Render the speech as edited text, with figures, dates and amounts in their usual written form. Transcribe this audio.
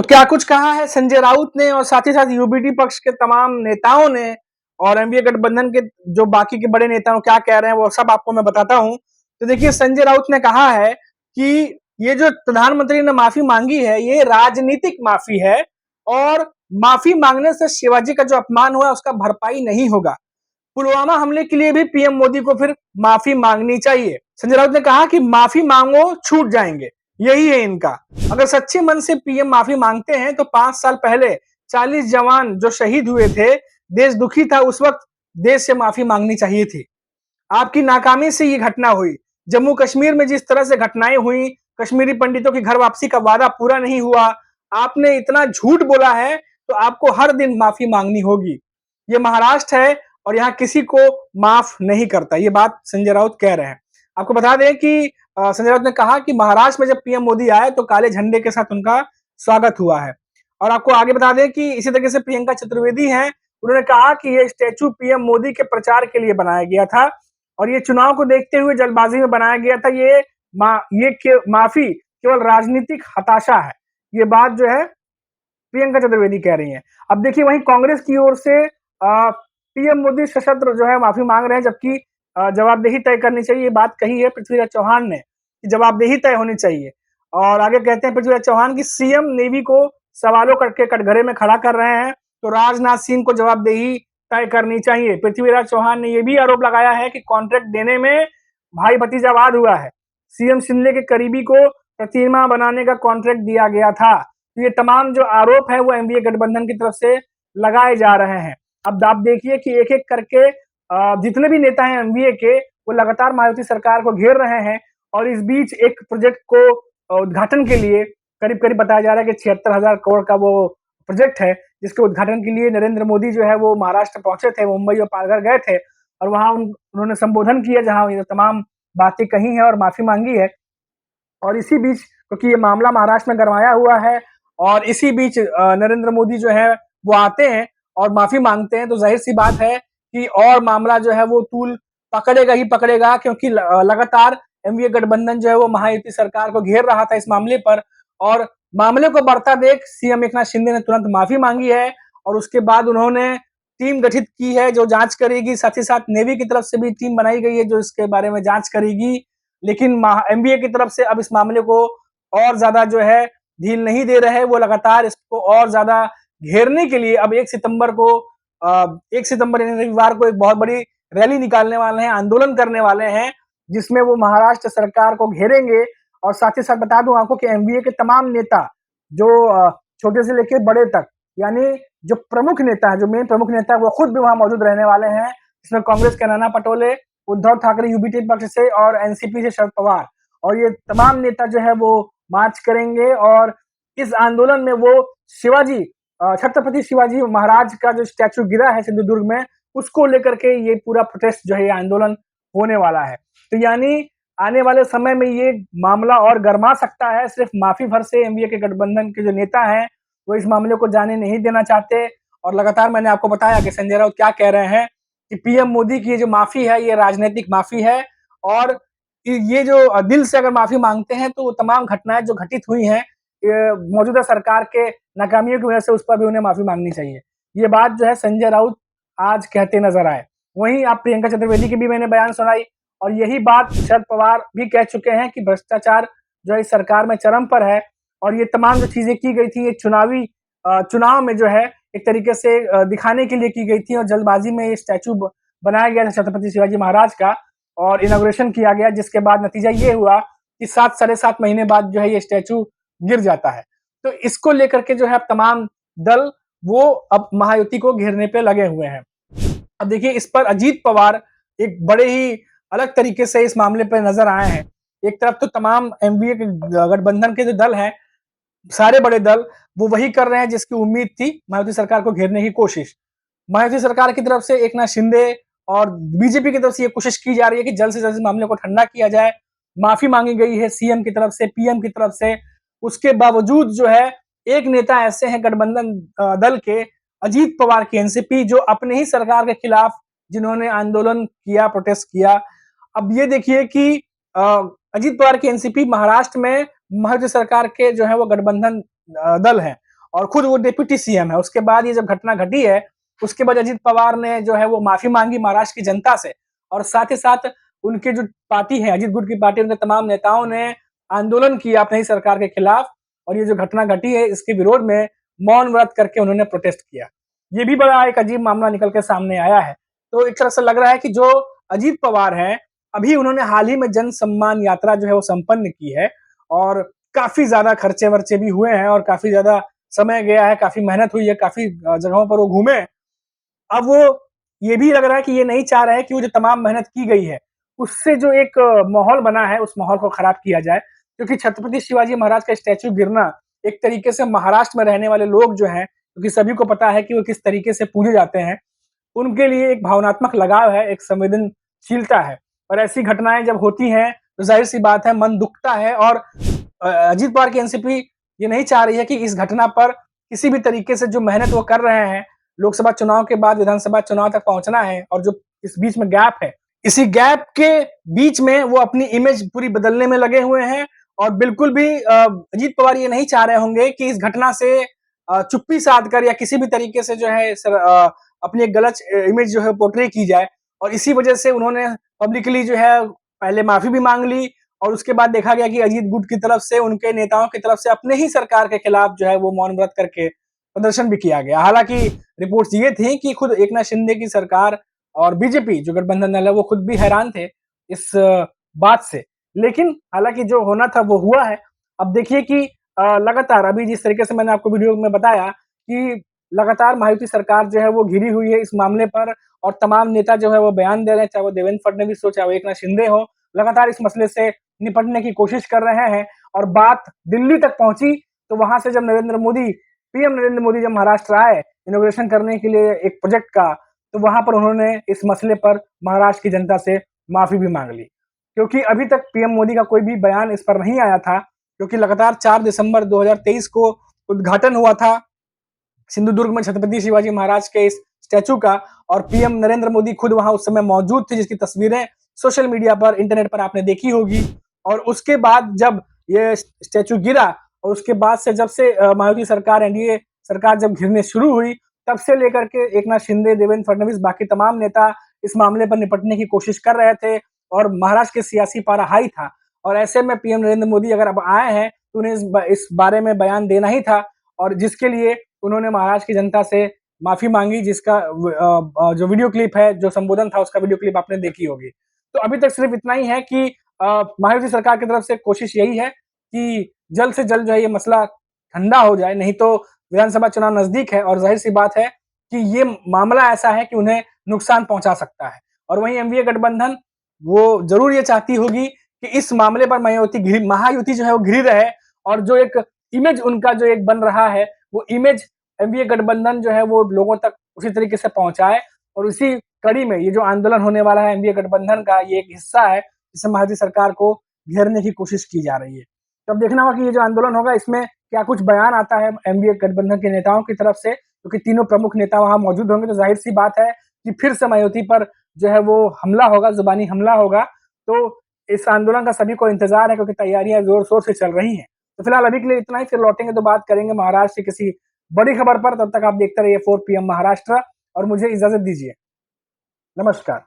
तो क्या कुछ कहा है संजय राउत ने और साथ ही साथ यूबीटी पक्ष के तमाम नेताओं ने और एनडीए गठबंधन के जो बाकी के बड़े नेता क्या कह रहे हैं वो सब आपको मैं बताता हूं। तो देखिए, संजय राउत ने कहा है कि ये जो प्रधानमंत्री ने माफी मांगी है ये राजनीतिक माफी है और माफी मांगने से शिवाजी का जो अपमान हुआ उसका भरपाई नहीं होगा। पुलवामा हमले के लिए भी पीएम मोदी को फिर माफी मांगनी चाहिए। संजय राउत ने कहा कि माफी मांगो छूट जाएंगे, यही है इनका। अगर सच्चे मन से पीएम माफी मांगते हैं तो 5 साल पहले 40 जवान जो शहीद हुए थे, देश दुखी था, उस वक्त देश से माफी मांगनी चाहिए थी। आपकी नाकामी से ये घटना हुई। जम्मू कश्मीर में जिस तरह से घटनाएं हुई, कश्मीरी पंडितों की घर वापसी का वादा पूरा नहीं हुआ, आपने इतना झूठ बोला है तो आपको हर दिन माफी मांगनी होगी। ये महाराष्ट्र है और यहाँ किसी को माफ नहीं करता। ये बात संजय राउत कह रहे हैं। आपको बता दें कि संजय राउत ने कहा कि महाराष्ट्र में जब पीएम मोदी आए तो काले झंडे के साथ उनका स्वागत हुआ है। और आपको आगे बता दें कि इसी तरीके से प्रियंका चतुर्वेदी हैं, उन्होंने कहा कि ये स्टैचू पीएम मोदी के प्रचार के लिए बनाया गया था और ये चुनाव को देखते हुए जल्दबाजी में बनाया गया था। ये माफी केवल राजनीतिक हताशा है। ये बात जो है प्रियंका चतुर्वेदी कह रही हैं। अब देखिए, वहीं कांग्रेस की ओर से पीएम मोदी सशस्त्र जो है माफी मांग रहे हैं, जबकि जवाबदेही तय करनी चाहिए, ये बात कही है पृथ्वीराज चौहान ने कि जवाबदेही तय होनी चाहिए। और आगे कहते हैं पृथ्वीराज चौहान की सीएम नेवी को सवालों करके कटघरे में खड़ा कर रहे हैं तो राजनाथ सिंह को जवाबदेही तय करनी चाहिए। पृथ्वीराज चौहान ने यह भी आरोप लगाया है कि कॉन्ट्रैक्ट देने में भाई भतीजावाद हुआ है। सीएम शिंदे के करीबी को प्रतिमा बनाने का कॉन्ट्रैक्ट दिया गया था। ये तमाम जो आरोप है वो एनडीए गठबंधन की तरफ से लगाए जा रहे हैं। अब आप देखिए कि एक एक करके जितने भी नेता हैं एनडीए के वो लगातार मायावती सरकार को घेर रहे हैं और इस बीच एक प्रोजेक्ट को उद्घाटन के लिए करीब करीब बताया जा रहा है कि 76,000 करोड़ का वो प्रोजेक्ट है, जिसके उद्घाटन के लिए नरेंद्र मोदी जो है वो महाराष्ट्र पहुंचे थे, मुंबई और पालघर गए थे और वहां उन्होंने संबोधन किया जहां ये तमाम बातें कही है और माफी मांगी है। और इसी बीच क्योंकि ये मामला महाराष्ट्र में गरमाया हुआ है और इसी बीच नरेंद्र मोदी जो है वो आते हैं और माफी मांगते हैं, तो जाहिर सी बात है कि और मामला जो है वो तूल पकड़ेगा ही पकड़ेगा, क्योंकि लगातार एनडीए गठबंधन जो है वो महायुति सरकार को घेर रहा था इस मामले पर। और मामले को बढ़ता देख सीएम एकनाथ शिंदे ने तुरंत माफी मांगी है और उसके बाद उन्होंने टीम गठित की है जो जांच करेगी। साथ ही साथ नेवी की तरफ से भी टीम बनाई गई है जो इसके बारे में जांच करेगी। लेकिन एनडीए की तरफ से अब इस मामले को और ज्यादा जो है ढील नहीं दे रहे, वो लगातार इसको और ज्यादा घेरने के लिए अब 1 सितंबर यानी रविवार को एक बहुत बड़ी रैली निकालने वाले हैं, आंदोलन करने वाले हैं, जिसमें वो महाराष्ट्र सरकार को घेरेंगे। और साथ ही साथ बता दूं आपको कि एनडीए के तमाम नेता जो छोटे से लेकर बड़े तक, यानी जो प्रमुख नेता है, जो मेन प्रमुख नेता है, वो खुद भी वहां मौजूद रहने वाले हैं। इसमें कांग्रेस के नाना पटोले, उद्धव ठाकरे यूबीटी पक्ष से और एनसीपी से शरद पवार, और ये तमाम नेता जो है वो मार्च करेंगे। और इस आंदोलन में वो शिवाजी, छत्रपति शिवाजी महाराज का जो स्टैचू गिरा है सिंधुदुर्ग में, उसको लेकर के ये पूरा प्रोटेस्ट जो है, ये आंदोलन होने वाला है। तो यानी आने वाले समय में ये मामला और गर्मा सकता है। सिर्फ माफी भर से एनडीए के गठबंधन के जो नेता हैं वो इस मामले को जाने नहीं देना चाहते। और लगातार मैंने आपको बताया कि संजय राउत क्या कह रहे हैं कि पीएम मोदी की जो माफी है ये राजनीतिक माफी है और ये जो दिल से अगर माफी मांगते हैं तो तमाम घटनाएं जो घटित हुई हैं मौजूदा सरकार के नाकामियों की वजह से, उस पर भी उन्हें माफी मांगनी चाहिए। ये बात जो है संजय राउत आज कहते नजर आए। वहीं आप प्रियंका चतुर्वेदी की भी मैंने बयान सुनाई और यही बात शरद पवार भी कह चुके हैं कि भ्रष्टाचार जो है इस सरकार में चरम पर है और ये तमाम जो चीजें की गई थी ये चुनाव में जो है एक तरीके से दिखाने के लिए की गई थी और जल्दबाजी में ये स्टैचू बनाया गया था छत्रपति शिवाजी महाराज का और इनॉग्रेशन किया गया, जिसके बाद नतीजा ये हुआ कि 7-7.5 महीने बाद जो है ये स्टैचू गिर जाता है। तो इसको लेकर के जो है तमाम दल वो अब महायुति को घेरने पे लगे हुए हैं। अब देखिए, इस पर अजीत पवार एक बड़े ही अलग तरीके से इस मामले पर नजर आए हैं। एक तरफ तो तमाम एनडीए के गठबंधन के जो दल हैं, सारे बड़े दल, वो वही कर रहे हैं जिसकी उम्मीद थी, मायावती सरकार को घेरने की कोशिश। मायावती सरकार की तरफ से एकनाथ शिंदे और बीजेपी की तरफ से ये कोशिश की जा रही है कि जल्द से जल्द इस मामले को ठंडा किया जाए। माफी मांगी गई है सीएम की तरफ से, पीएम की तरफ से। उसके बावजूद जो है एक नेता ऐसे हैं गठबंधन दल के, अजीत पवार की एनसीपी, जो अपने ही सरकार के खिलाफ जिन्होंने आंदोलन किया, प्रोटेस्ट किया। अब ये देखिए कि अजीत पवार की एनसीपी महाराष्ट्र में महायुति सरकार के जो है वो गठबंधन दल हैं और खुद वो डिप्टी सीएम है। उसके बाद ये जब घटना घटी है, उसके बाद अजीत पवार ने जो है वो माफी मांगी महाराष्ट्र की जनता से, और साथ ही साथ उनके जो पार्टी है, अजीत गुट की पार्टी, उनके तमाम नेताओं ने आंदोलन किया अपनी सरकार के खिलाफ, और ये जो घटना घटी है इसके विरोध में मौन व्रत करके उन्होंने प्रोटेस्ट किया। ये भी बड़ा एक अजीब मामला निकल के सामने आया है। तो एक तरह से लग रहा है कि जो अजीत पवार है, अभी उन्होंने हाल ही में जन सम्मान यात्रा जो है वो संपन्न की है, और काफी ज्यादा खर्चे वर्चे भी हुए हैं, और काफी ज्यादा समय गया है, काफी मेहनत हुई है, काफी जगहों पर वो घूमे। अब वो ये भी लग रहा है कि ये नहीं चाह रहे हैं कि वो जो तमाम मेहनत की गई है, उससे जो एक माहौल बना है, उस माहौल को खराब किया जाए। क्योंकि छत्रपति शिवाजी महाराज का स्टैच्यू गिरना एक तरीके से महाराष्ट्र में रहने वाले लोग जो हैं, क्योंकि सभी को पता है कि वो किस तरीके से पूजे जाते हैं, उनके लिए एक भावनात्मक लगाव है, एक संवेदनशीलता है। और ऐसी घटनाएं जब होती हैं तो जाहिर सी बात है मन दुखता है। और अजीत पवार की एनसीपी ये नहीं चाह रही है कि इस घटना पर किसी भी तरीके से जो मेहनत वो कर रहे हैं, लोकसभा चुनाव के बाद विधानसभा चुनाव तक पहुंचना है, और जो इस बीच में गैप है, इसी गैप के बीच में वो अपनी इमेज पूरी बदलने में लगे हुए हैं। और बिल्कुल भी अजीत पवार ये नहीं चाह रहे होंगे कि इस घटना से चुप्पी साध कर या किसी भी तरीके से जो है अपनी एक गलत इमेज जो है पोर्ट्रे की जाए। और इसी वजह से उन्होंने पब्लिकली जो है पहले माफी भी मांग ली, और उसके बाद देखा गया कि अजीत गुट की तरफ से, उनके नेताओं की तरफ से अपने ही सरकार के खिलाफ जो है वो मौन व्रत करके प्रदर्शन भी किया गया। हालांकि रिपोर्ट्स ये थी कि खुद एकनाथ शिंदे की सरकार और बीजेपी जो गठबंधन दल है वो खुद भी हैरान थे इस बात से। लेकिन हालांकि जो होना था वो हुआ है। अब देखिए कि लगातार अभी जिस तरीके से मैंने आपको वीडियो में बताया कि लगातार महायुति सरकार जो है वो घिरी हुई है इस मामले पर, और तमाम नेता जो है वो बयान दे रहे हैं, चाहे वो देवेंद्र फडणवीस हो, चाहे वो एकनाथ शिंदे हो, लगातार इस मसले से निपटने की कोशिश कर रहे हैं। और बात दिल्ली तक पहुंची तो वहां से जब पीएम नरेंद्र मोदी जब महाराष्ट्र आए इनोग्रेशन करने के लिए एक प्रोजेक्ट का, तो वहां पर उन्होंने इस मसले पर महाराष्ट्र की जनता से माफी भी मांग ली। क्योंकि अभी तक पीएम मोदी का कोई भी बयान इस पर नहीं आया था, क्योंकि लगातार 4 दिसंबर 2023 को उद्घाटन हुआ था सिंधुदुर्ग में छत्रपति शिवाजी महाराज के इस स्टैचू का, और पीएम नरेंद्र मोदी खुद वहां उस समय मौजूद थे, जिसकी तस्वीरें सोशल मीडिया पर, इंटरनेट पर आपने देखी होगी। और उसके बाद जब ये स्टैचू गिरा, और उसके बाद से जब से मायावती सरकार, एनडीए सरकार जब घिरने शुरू हुई, तब से लेकर के एकनाथ शिंदे, देवेंद्र फडणवीस, बाकी तमाम नेता इस मामले पर निपटने की कोशिश कर रहे थे, और महाराष्ट्र के सियासी पारा हाई था। और ऐसे में पीएम नरेंद्र मोदी अगर अब आए हैं तो उन्हें इस बारे में बयान देना ही था, और जिसके लिए उन्होंने महाराष्ट्र की जनता से माफी मांगी, जिसका जो वीडियो क्लिप है, जो संबोधन था, उसका वीडियो क्लिप आपने देखी होगी। तो अभी तक सिर्फ इतना ही है कि मायावती सरकार की तरफ से कोशिश यही है कि जल्द से जल्द जो है ये मसला ठंडा हो जाए, नहीं तो विधानसभा चुनाव नजदीक है, और जाहिर सी बात है कि ये मामला ऐसा है कि उन्हें नुकसान पहुंचा सकता है। और वहीं एनडीए गठबंधन वो जरूर ये चाहती होगी कि इस मामले पर महायुति जो है वो घिरी रहे, और जो एक इमेज उनका जो एक बन रहा है, वो इमेज एनडीए गठबंधन जो है वो लोगों तक उसी तरीके से पहुंचाए। और उसी कड़ी में ये जो आंदोलन होने वाला है एनडीए गठबंधन का, ये एक हिस्सा है जिसमें महायुति सरकार को घेरने की कोशिश की जा रही है। तब देखना होगा कि ये जो आंदोलन होगा इसमें क्या कुछ बयान आता है एनडीए गठबंधन के नेताओं की तरफ से, क्योंकि तीनों प्रमुख नेता वहां मौजूद होंगे। तो जाहिर सी बात है कि फिर से मायावती पर जो है वो हमला होगा, जुबानी हमला होगा। तो इस आंदोलन का सभी को इंतजार है, क्योंकि तैयारियां जोर शोर से चल रही हैं। तो फिलहाल अभी के लिए इतना ही, फिर लौटेंगे तो बात करेंगे महाराष्ट्र की किसी बड़ी खबर पर। तब तक आप देखते रहिए 4 PM महाराष्ट्र, और मुझे इजाजत दीजिए। नमस्कार।